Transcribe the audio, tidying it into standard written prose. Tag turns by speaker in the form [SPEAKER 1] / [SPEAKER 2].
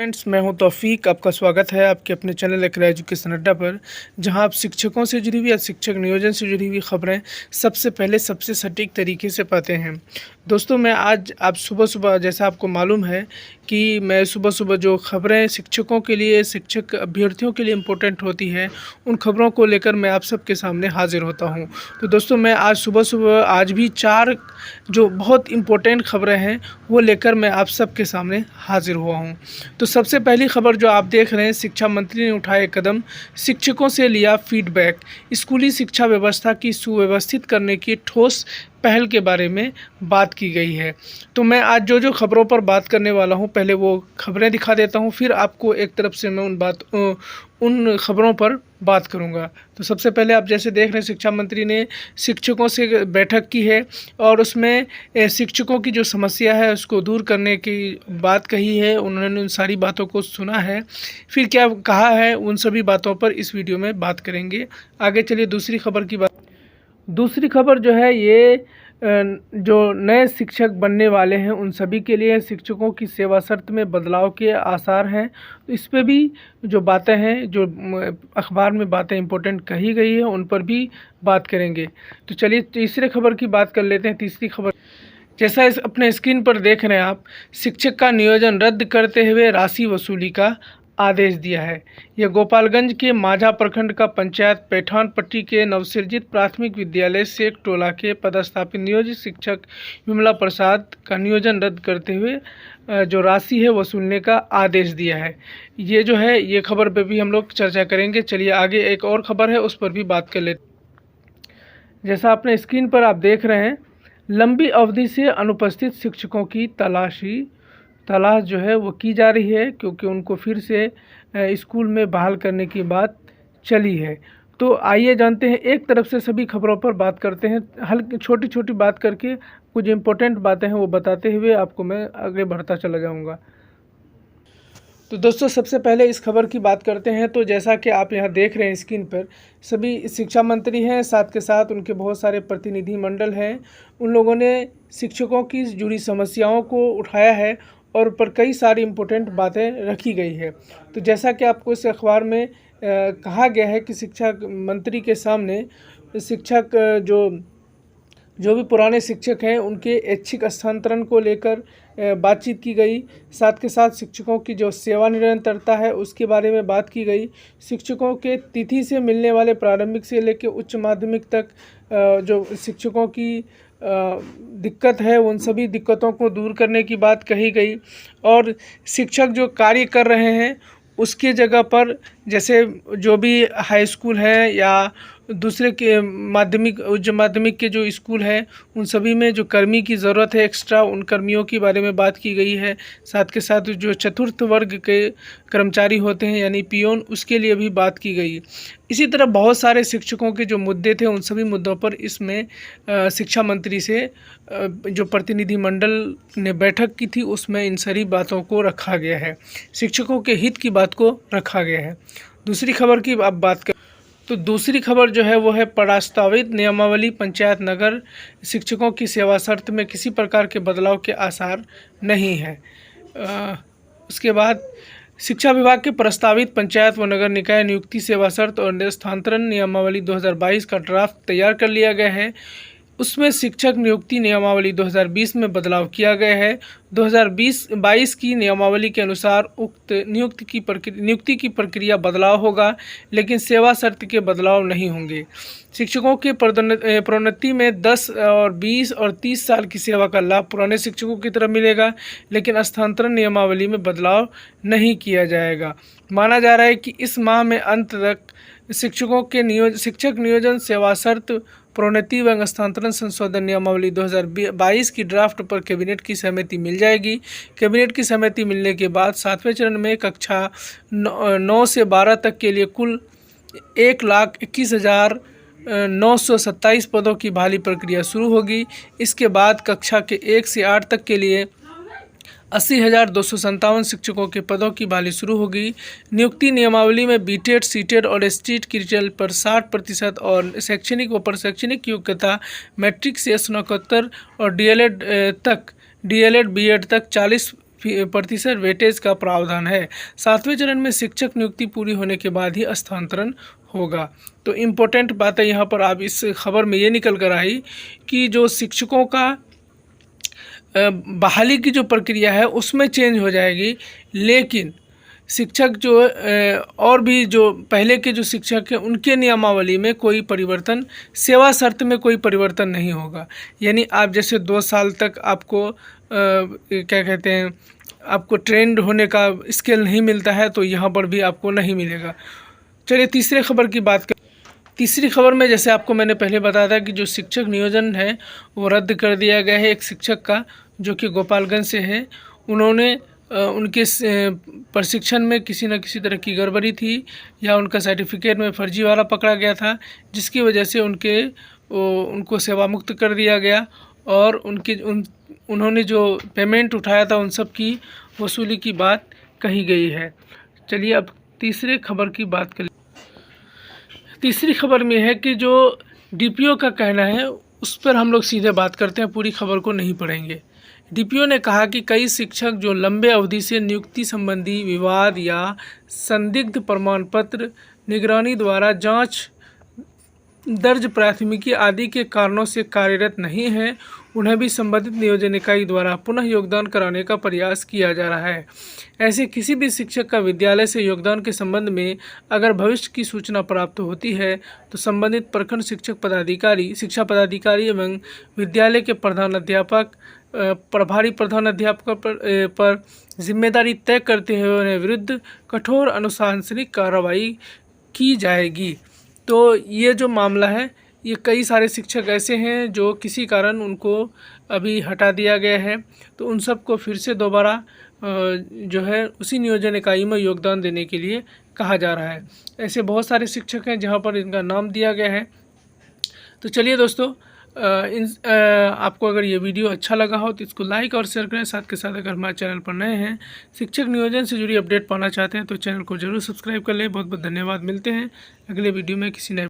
[SPEAKER 1] Friends, मैं हूं तौफीक। आपका स्वागत है आपके अपने चैनल एकरा एजुकेशन अड्डा पर, जहां आप शिक्षकों से जुड़ी हुई या शिक्षक नियोजन से जुड़ी हुई खबरें सबसे पहले सबसे सटीक तरीके से पाते हैं। दोस्तों, मैं आज आप सुबह जैसा आपको मालूम है कि मैं सुबह जो खबरें शिक्षकों के लिए, शिक्षक अभ्यर्थियों के लिए इम्पोर्टेंट होती है, उन खबरों को लेकर मैं आप सबके सामने हाजिर होता हूं। तो दोस्तों, मैं आज सुबह आज भी 4 जो बहुत इम्पोर्टेंट खबरें हैं वो लेकर मैं आप सबके सामने हाजिर हुआ हूं। तो सबसे पहली खबर जो आप देख रहे हैं, शिक्षा मंत्री ने उठाए कदम, शिक्षकों से लिया फीडबैक, स्कूली शिक्षा व्यवस्था की सुव्यवस्थित करने की ठोस पहल के बारे में बात की गई है। तो मैं आज जो खबरों पर बात करने वाला हूं, पहले वो खबरें दिखा देता हूं, फिर आपको एक तरफ से मैं उन खबरों पर बात करूंगा। तो सबसे पहले आप जैसे देख रहे हैं, शिक्षा मंत्री ने शिक्षकों से बैठक की है और उसमें शिक्षकों की जो समस्या है उसको दूर करने की बात कही है। उन्होंने उन सारी बातों को सुना है, फिर क्या कहा है उन सभी बातों पर इस वीडियो में बात करेंगे। आगे चलिए दूसरी खबर की बात। दूसरी खबर जो है ये जो नए शिक्षक बनने वाले हैं उन सभी के लिए शिक्षकों की सेवा शर्त में बदलाव के आसार हैं। तो इस पे भी जो बातें हैं, जो अखबार में बातें इंपॉर्टेंट कही गई है, उन पर भी बात करेंगे। तो चलिए तीसरे खबर की बात कर लेते हैं। तीसरी खबर जैसा इस अपने स्क्रीन पर देख रहे हैं आप, शिक्षक का नियोजन रद्द करते हुए राशि वसूली का आदेश दिया है। यह गोपालगंज के माझा प्रखंड का पंचायत पैठानपट्टी के नवसृजित प्राथमिक विद्यालय सेक टोला के पदस्थापित नियोजित शिक्षक विमला प्रसाद का नियोजन रद्द करते हुए जो राशि है वसूलने का आदेश दिया है। ये जो है, ये खबर पे भी हम लोग चर्चा करेंगे। चलिए आगे एक और खबर है, उस पर भी बात कर लेते। जैसा अपने स्क्रीन पर आप देख रहे हैं, लंबी अवधि से अनुपस्थित शिक्षकों की तलाश जो है वो की जा रही है, क्योंकि उनको फिर से स्कूल में बहाल करने की बात चली है। तो आइए जानते हैं, एक तरफ से सभी खबरों पर बात करते हैं, हल्की छोटी बात करके कुछ इम्पोर्टेंट बातें हैं वो बताते हुए आपको मैं आगे बढ़ता चला जाऊंगा। तो दोस्तों, सबसे पहले इस खबर की बात करते हैं। तो जैसा कि आप यहाँ देख रहे हैं स्क्रीन पर, सभी शिक्षा मंत्री हैं, साथ के साथ उनके बहुत सारे प्रतिनिधि मंडल हैं। उन लोगों ने शिक्षकों की जुड़ी समस्याओं को उठाया है और पर कई सारी इम्पोर्टेंट बातें रखी गई है। तो जैसा कि आपको इस अखबार में कहा गया है कि शिक्षा मंत्री के सामने शिक्षक जो भी पुराने शिक्षक हैं उनके ऐच्छिक स्थानांतरण को लेकर बातचीत की गई। साथ के साथ शिक्षकों की जो सेवा निरंतरता है उसके बारे में बात की गई। शिक्षकों के तिथि से मिलने वाले प्रारंभिक से लेकर उच्च माध्यमिक तक जो शिक्षकों की दिक्कत है, उन सभी दिक्कतों को दूर करने की बात कही गई। और शिक्षक जो कार्य कर रहे हैं उसके जगह पर, जैसे जो भी हाई स्कूल है या दूसरे के माध्यमिक, उच्च माध्यमिक के जो स्कूल हैं, उन सभी में जो कर्मी की ज़रूरत है एक्स्ट्रा, उन कर्मियों के बारे में बात की गई है। साथ के साथ जो चतुर्थ वर्ग के कर्मचारी होते हैं यानी पियोन, उसके लिए भी बात की गई। इसी तरह बहुत सारे शिक्षकों के जो मुद्दे थे उन सभी मुद्दों पर इसमें शिक्षा मंत्री से जो प्रतिनिधि मंडल ने बैठक की थी उसमें इन सारी बातों को रखा गया है, शिक्षकों के हित की बात को रखा गया है। दूसरी खबर की अब बात करें तो दूसरी खबर जो है वो है, प्रस्तावित नियमावली पंचायत नगर शिक्षकों की सेवा शर्त में किसी प्रकार के बदलाव के आसार नहीं है। उसके बाद शिक्षा विभाग के प्रस्तावित पंचायत व नगर निकाय नियुक्ति सेवा शर्त और स्थानांतरण नियमावली 2022 का ड्राफ्ट तैयार कर लिया गया है। उसमें शिक्षक नियुक्ति नियमावली 2020 में बदलाव किया गया है। 2022 की नियमावली के अनुसार उक्त नियुक्ति की प्रक्रिया बदलाव होगा, लेकिन सेवा शर्त के बदलाव नहीं होंगे। शिक्षकों के प्रोन्नति में 10 और 20 और 30 साल की सेवा का लाभ पुराने शिक्षकों की तरह मिलेगा, लेकिन स्थानांतरण नियमावली में बदलाव नहीं किया जाएगा। माना जा रहा है कि इस माह में अंत तक शिक्षकों के शिक्षक नियोजन सेवा शर्त प्रोन्नति एवं स्थानांतरण संशोधन नियमावली 2022 की ड्राफ्ट पर कैबिनेट की सहमति मिल जाएगी। कैबिनेट की सहमति मिलने के बाद 7वें चरण में कक्षा 9 से 12 तक के लिए कुल 1,21,927 पदों की बहाली प्रक्रिया शुरू होगी। इसके बाद कक्षा के 1 से 8 तक के लिए 80,257 शिक्षकों के पदों की बहाली शुरू होगी। नियुक्ति नियमावली में बीटेड, सीटेड और एसटीड की रिजल्ट पर 60% और शैक्षणिक व प्रशैक्षणिक योग्यता मैट्रिक से स्नातकोत्तर और डीएलएड बीएड तक प्रतिशत वेटेज का प्रावधान है। 7वें चरण में शिक्षक नियुक्ति पूरी होने के बाद ही स्थानांतरण होगा। तो इम्पोर्टेंट बात है यहाँ पर आप इस खबर में ये निकल कर आई कि जो शिक्षकों का बहाली की जो प्रक्रिया है उसमें चेंज हो जाएगी, लेकिन शिक्षक जो और भी जो पहले के जो शिक्षक हैं उनके नियमावली में कोई परिवर्तन, सेवा शर्त में कोई परिवर्तन नहीं होगा। यानी आप जैसे 2 साल तक आपको क्या कहते हैं, आपको ट्रेंड होने का स्केल नहीं मिलता है, तो यहाँ पर भी आपको नहीं मिलेगा। चलिए तीसरे खबर की बात करें। तीसरी खबर में जैसे आपको मैंने पहले बताया था कि जो शिक्षक नियोजन है वो रद्द कर दिया गया है एक शिक्षक का, जो कि गोपालगंज से है। उन्होंने उनके प्रशिक्षण में किसी न किसी तरह की गड़बड़ी थी या उनका सर्टिफिकेट में फर्जीवाड़ा पकड़ा गया था, जिसकी वजह से उनको सेवा मुक्त कर दिया गया और उन्होंने जो पेमेंट उठाया था उन सब की वसूली की बात कही गई है। चलिए अब तीसरे खबर की बात करें। तीसरी खबर में है कि जो डीपीओ का कहना है उस पर हम लोग सीधे बात करते हैं, पूरी खबर को नहीं पढ़ेंगे। डीपीओ ने कहा कि कई शिक्षक जो लंबे अवधि से नियुक्ति संबंधी विवाद या संदिग्ध प्रमाण पत्र, निगरानी द्वारा जांच दर्ज प्राथमिकी आदि के कारणों से कार्यरत नहीं हैं, उन्हें भी संबंधित नियोजन इकाई द्वारा पुनः योगदान कराने का प्रयास किया जा रहा है। ऐसे किसी भी शिक्षक का विद्यालय से योगदान के संबंध में अगर भविष्य की सूचना प्राप्त होती है तो संबंधित प्रखंड शिक्षा पदाधिकारी एवं विद्यालय के प्रभारी प्रधानाध्यापक पर जिम्मेदारी तय करते हुए उन्हें विरुद्ध कठोर अनुशासनिक कार्रवाई की जाएगी। तो ये जो मामला है, ये कई सारे शिक्षक ऐसे हैं जो किसी कारण उनको अभी हटा दिया गया है, तो उन सबको फिर से दोबारा जो है उसी नियोजन इकाई में योगदान देने के लिए कहा जा रहा है। ऐसे बहुत सारे शिक्षक हैं जहाँ पर इनका नाम दिया गया है। तो चलिए दोस्तों, आपको अगर ये वीडियो अच्छा लगा हो तो इसको लाइक और शेयर करें। साथ के साथ अगर हमारे चैनल पर नए हैं, शिक्षक नियोजन से जुड़ी अपडेट पाना चाहते हैं तो चैनल को जरूर सब्सक्राइब कर लें। बहुत बहुत धन्यवाद। मिलते हैं अगले वीडियो में किसी नए